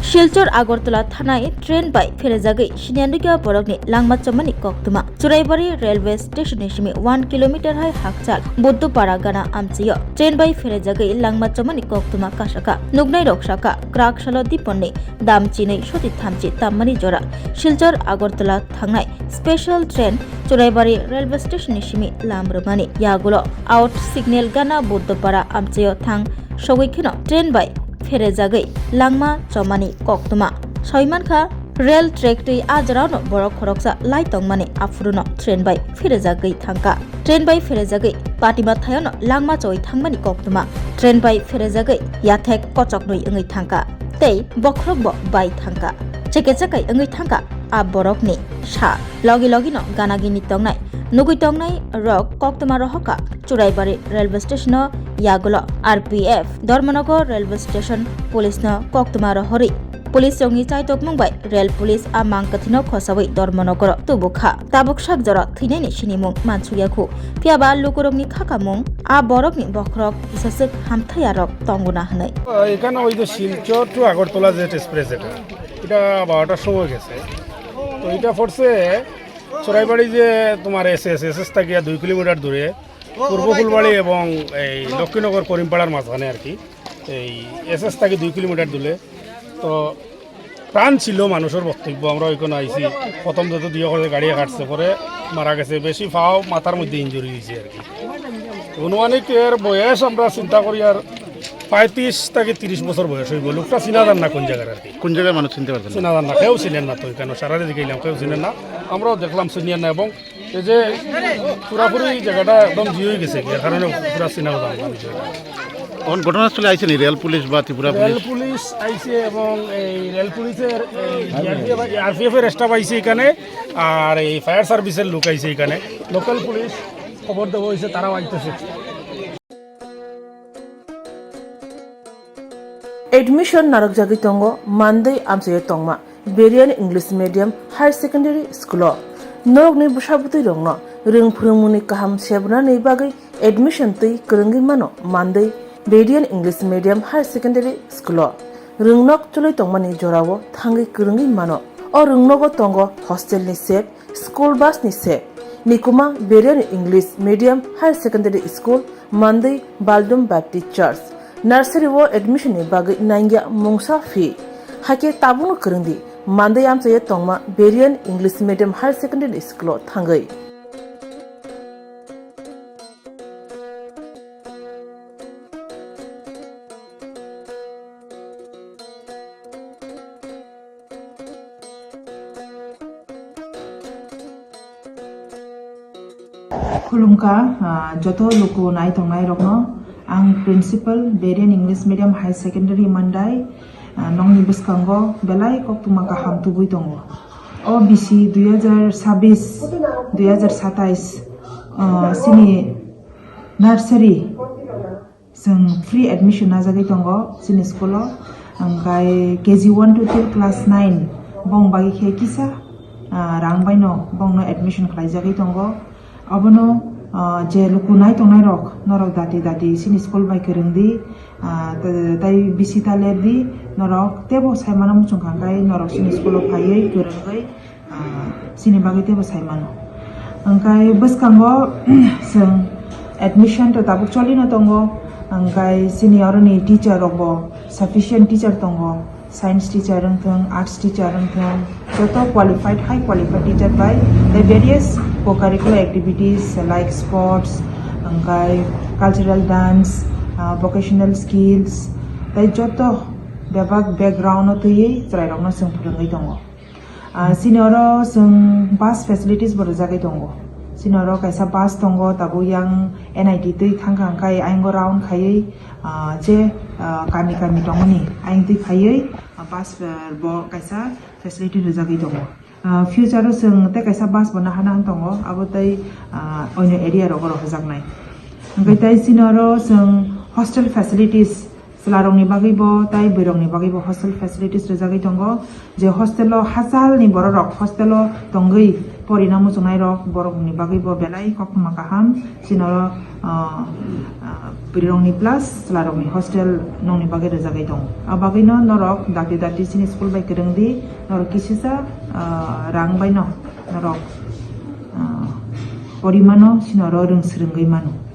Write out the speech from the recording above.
Silchar Agartala Thanai train by Pherjagwi Siniya Nukya Borokni Langma Chamani Koktuma Churaibari railway station Shimi 1 kilometer high Hakchal Buddu Paragana Amchiyo train by Pherjagwi Langma Chamani Koktuma Kashaka Nugnai Rokshaka Krakshala Diponni Damchini Shoti Thamchi Tammani Jora Silchar Agartala Thanai special train Churaibari railway station Shimi Lamrumani Yagulo out signal Gana Buddu Para Amchiyo Thang Showikino train by Pherjagwi Langma Chamani Koktuma Soimankha rail track tui ajrano Borok khoroksa laitongmani afruno train by Pherjagwi thangka train by Pherjagwi patima thayono Langma choi thangmani Koktuma train by Pherjagwi yathek kochoknui ngai thangka tei bokrokbo bai thangka cheke chakai ngai thangka a Borokni sa logi no ganagini tongnai nugui tongnai rok Koktuma rohoka Churaibari railway station yagulo RPF Dharmanagar railway station police no Koktuma rohori police yongi chaitok mungbai rail police a mangkathino khosawai Dharmanagar Thwikha tabuk sakjara thineni sinimung mansuyakhu piaba lukurokni khakamung a Borokni bokrok isasuk hamthayarok tonguna hanai এখানে ওই যে Silchar two Agartala যে express এটা 12টার সময় গেছে তো এটা পড়ছে চড়াইবাড়ি যে তোমার এস থেকে 2 কিলোমিটার দূরে পূর্ব ফুলবাড়ি এবং এই লক্ষ্মীনগর করিমপাড়ার মাঝখানে আর কি এই এস থেকে 2 কিলোমিটার দূরে তো প্রাণ ছিল মানুষের বক্তব্য আমরা ওইখানে আইছি প্রথম যত দিয়ে করে গাড়ি কাটছে পরে মারা গেছে বেশি ফাও মাথার মধ্যে ইনজুরি হয়েছে আর কি অনুমানিক এর বয়স আমরা চিন্তা করি আর 35 থেকে 30 বছর বয়স হইব লোকটা চিনা জান না কোন জায়গার আর কি কোন জায়গায় মানুষ চিনতে পারছেন চিনা জান না কেউ ছিলেন না তো এখানে সারা দিকে গেলাম কেউ ছিলেন না আমরাও দেখলাম চিনিয়া না এবং এই যে পুরাপুরি জায়গাটা একদম জিয়ে গেছে এর কারণে পুরা চিনা জান না কোন ঘটনাস্থলে আইছেন রেল পুলিশ বা ত্রিপুরা পুলিশ আইছে এবং এই রেল পুলিশের আরপিএফ এর স্টাফ আইছে এখানে আর এই ফায়ার সার্ভিসের লোক আইছে এখানে লোকাল পুলিশ খবর দেওয়া হয়েছে তারাও আইতেছে Admission Narokjagi Tongo Monday Amsayo Tongma Berian English Medium Higher Secondary School Norokni Bushabuti Rongno Ring Phurumuni Kaham Sebna Nei Bagai Admission Tui Kurungi Mano Monday Berian English Medium Higher Secondary School Ringnok Chuloi Tongmani Jorawo Thangi Kurungi Mano O Ringnogo Tongo Hostel Ni Sep School Bus Ni Sep Nikuma Berian English Medium Higher Secondary School Monday Baldum Baptist Church Nursery wo admission ni bagi nangya mungsa fee hake tabung kerengdi Monday amsaye tongma Berian English Medium Higher Secondary School thangai Khulumka joto loko nai tongnai rokno ang principal Berian English Medium High Secondary Mandai nongni biskango belai Koktuma kaham tubui tongo OBC 2026 sini nursery sing free admission najagai tongo sini school angkai KG 1 to till class 9 bong bagi khe kisa rang baino bongno admission khlaijagai tongo abono je lukunai tongnai rok norok dati sini school bai kerengdi tai bisita lerdi norok tebo saimano muchungkhangkai norok sini school phaiei kerengai sini bagai tebo saimano angkai baskango sing admission to tabuk cholino tongo angkai sini oroni teacher rokbo sufficient teacher tongo science teacher rengthong arts teacher rengthong joto qualified high qualified teacher by the various co-curricular activities like sports angkai cultural dance vocational skills tai joto bebak background no tui trai rokno sing phurungai tongo sinoro sing bus facilities bor jagai tongo sinoro kaisa bus tongo tabu yang NIT tui thangkhangkai aingo round khaiei je kami tongoni aing tui khaiei bus bo kaisa facility jagai tongo future sing te kaisa bus bana hanan tongo abo tai oino area ro hojaknai ngai tai sinoro sing hostel facilities Selarongni bagi bo tai berongni bagi bo hostel facilities rejagai tongo je hostelo hasal ni borok hostelo tongai porina musungai rok borok ni bagai bo belai kokma kaham sinoro birong ni plus selarong ni hostel nong ni bagai rezagai dong abagai no norok dati sini school bai kedeng di norok kisisa rang bai no norok porimano sinoro rung serenggai mano